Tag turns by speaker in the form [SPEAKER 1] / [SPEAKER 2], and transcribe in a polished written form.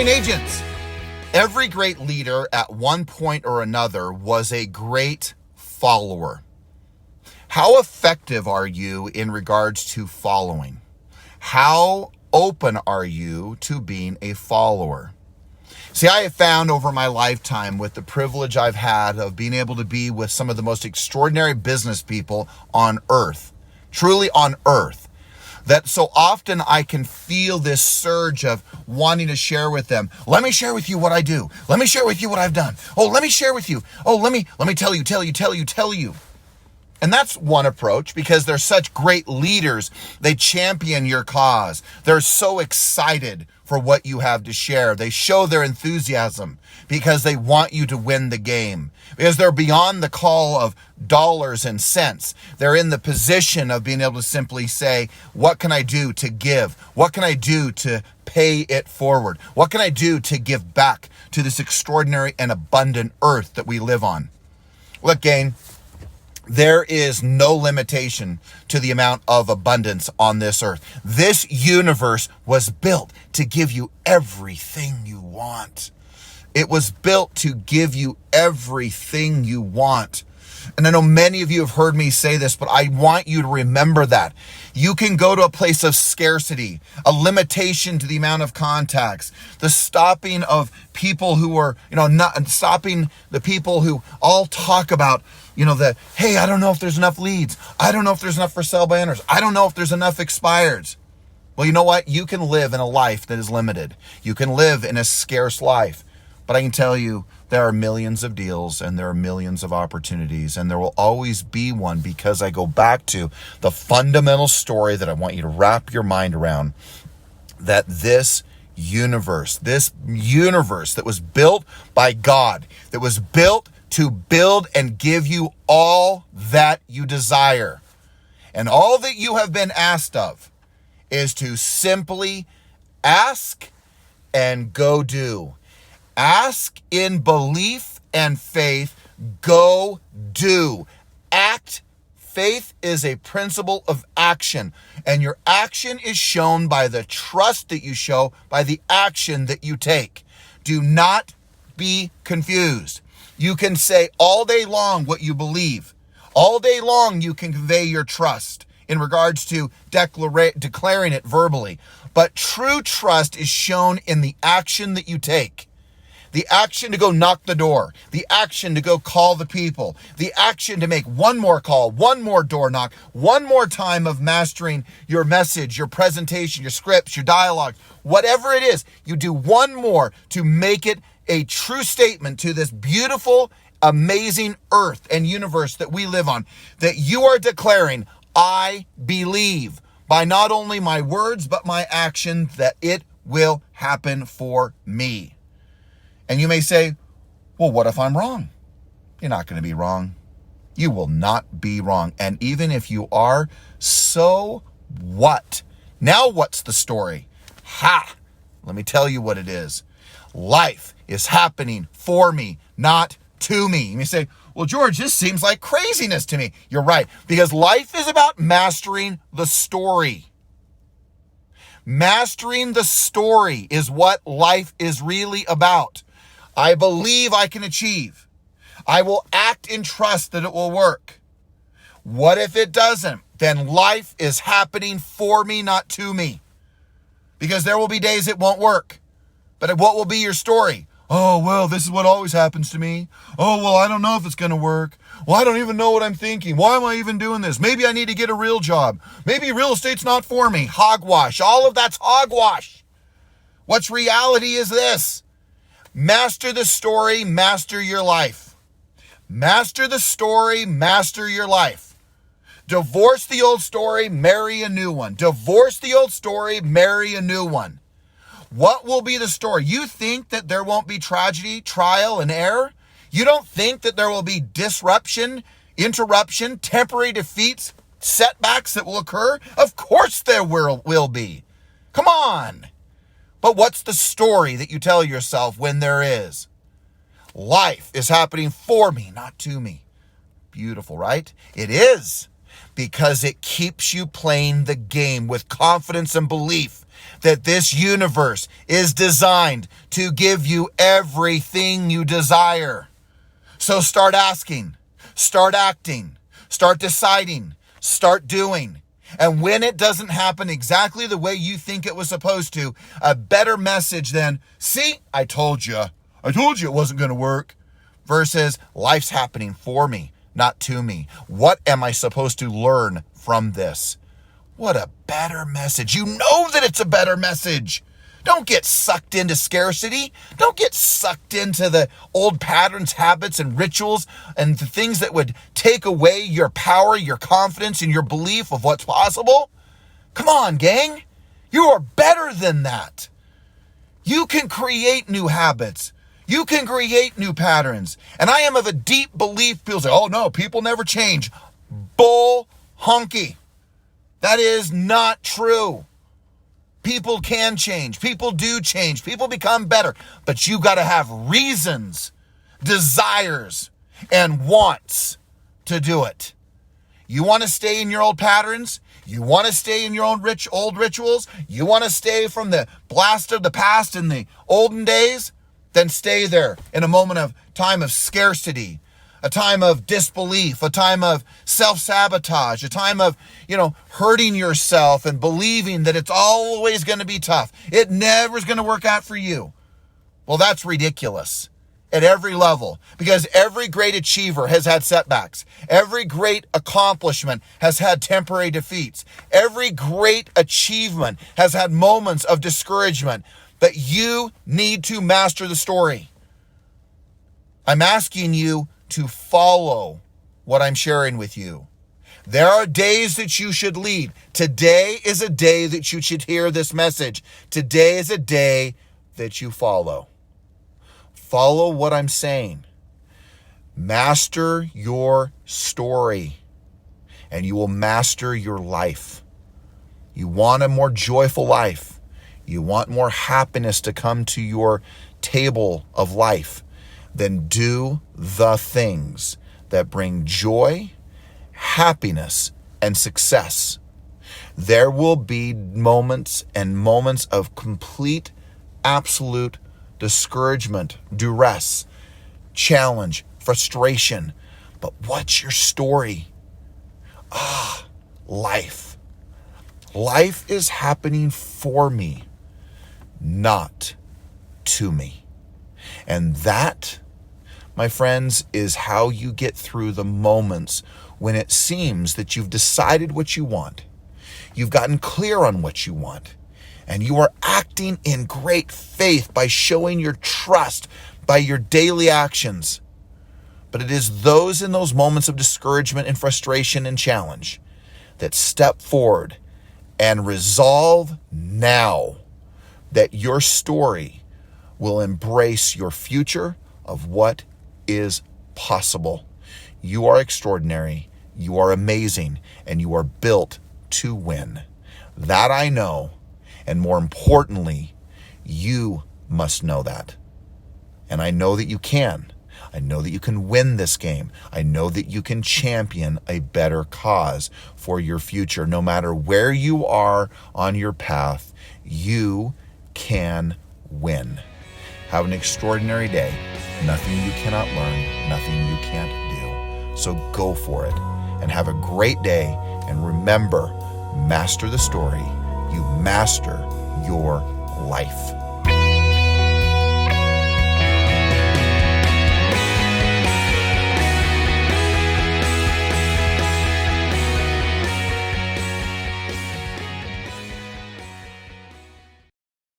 [SPEAKER 1] morning, agents. Every great leader at one point or another was a great follower. How effective are you in regards to following? How open are you to being a follower? See, I have found over my lifetime, with the privilege I've had of being able to be with some of the most extraordinary business people on earth, truly on earth, that so often I can feel this surge of wanting to share with them. Let me share with you what I do. Let me share with you what I've done. Oh, let me share with you. Oh, let me tell you. And that's one approach, because they're such great leaders. They champion your cause. They're so excited for what you have to share. They show their enthusiasm because they want you to win the game, because they're beyond the call of dollars and cents. They're in the position of being able to simply say, what can I do to give? What can I do to pay it forward? What can I do to give back to this extraordinary and abundant earth that we live on? Look, gang, there is no limitation to the amount of abundance on this earth. This universe was built to give you everything you want. It was built to give you everything you want. And I know many of you have heard me say this, but I want you to remember that. You can go to a place of scarcity, a limitation to the amount of contacts, the stopping of people who are, not stopping the people who all talk about, hey, I don't know if there's enough leads. I don't know if there's enough for sale banners. I don't know if there's enough expireds. Well, you know what? You can live in a life that is limited. You can live in a scarce life. But I can tell you, there are millions of deals and there are millions of opportunities, and there will always be one, because I go back to the fundamental story that I want you to wrap your mind around, that this universe that was built by God, that was built to build and give you all that you desire, and all that you have been asked of is to simply ask and go do. Ask in belief and faith, go do. Act. Faith is a principle of action, and your action is shown by the trust that you show, by the action that you take. Do not be confused. You can say all day long what you believe. All day long you can convey your trust in regards to declaring it verbally. But true trust is shown in the action that you take. The action to go knock the door, the action to go call the people, the action to make one more call, one more door knock, one more time of mastering your message, your presentation, your scripts, your dialogue, whatever it is, you do one more to make it a true statement to this beautiful, amazing earth and universe that we live on, that you are declaring, I believe by not only my words, but my action, that it will happen for me. And you may say, well, what if I'm wrong? You're not going to be wrong. You will not be wrong. And even if you are, so what? Now what's the story? Let me tell you what it is. Life is happening for me, not to me. You may say, well, George, this seems like craziness to me. You're right, because life is about mastering the story. Mastering the story is what life is really about. I believe I can achieve. I will act in trust that it will work. What if it doesn't? Then life is happening for me, not to me. Because there will be days it won't work. But what will be your story? Oh, well, this is what always happens to me. Oh, well, I don't know if it's going to work. Well, I don't even know what I'm thinking. Why am I even doing this? Maybe I need to get a real job. Maybe real estate's not for me. Hogwash. All of that's hogwash. What's reality is this. Master the story, master your life. Master the story, master your life. Divorce the old story, marry a new one. Divorce the old story, marry a new one. What will be the story? You think that there won't be tragedy, trial, and error? You don't think that there will be disruption, interruption, temporary defeats, setbacks that will occur? Of course there will be. Come on. But what's the story that you tell yourself when there is? Life is happening for me, not to me. Beautiful, right? It is. because it keeps you playing the game with confidence and belief that this universe is designed to give you everything you desire. So start asking, start acting, start deciding, start doing. And when it doesn't happen exactly the way you think it was supposed to, a better message than, see, I told you it wasn't going to work, versus life's happening for me, not to me. What am I supposed to learn from this? What a better message. You know that it's a better message. Don't get sucked into scarcity. Don't get sucked into the old patterns, habits, and rituals and the things that would take away your power, your confidence, and your belief of what's possible. Come on, gang. You are better than that. You can create new habits. You can create new patterns. And I am of a deep belief. People say, oh no, people never change. Bull honky. That is not true. People can change. People do change. People become better. But you got to have reasons, desires, and wants to do it. You want to stay in your old patterns? You want to stay in your own old rituals? You want to stay from the blast of the past in the olden days? Then stay there in a moment of time of scarcity, a time of disbelief, a time of self-sabotage, a time of, hurting yourself and believing that it's always going to be tough. It never is going to work out for you. Well, that's ridiculous at every level, because every great achiever has had setbacks. Every great accomplishment has had temporary defeats. Every great achievement has had moments of discouragement. But you need to master the story. I'm asking you to follow what I'm sharing with you. There are days that you should lead. Today is a day that you should hear this message. Today is a day that you follow. Follow what I'm saying. Master your story, and you will master your life. You want a more joyful life. You want more happiness to come to your table of life. Then do the things that bring joy, happiness, and success. There will be moments and moments of complete, absolute discouragement, duress, challenge, frustration. But what's your story? Life. Life is happening for me, not to me. And that, my friends, is how you get through the moments when it seems that you've decided what you want. You've gotten clear on what you want. And you are acting in great faith by showing your trust by your daily actions. But it is those in those moments of discouragement and frustration and challenge that step forward and resolve now that your story will embrace your future of what is possible. You are extraordinary, you are amazing, and you are built to win. That I know, and more importantly, you must know that. And I know that you can. I know that you can win this game. I know that you can champion a better cause for your future. No matter where you are on your path, you can win. Have an extraordinary day. Nothing you cannot learn, nothing you can't do. So go for it and have a great day. And remember, master the story. You master your life.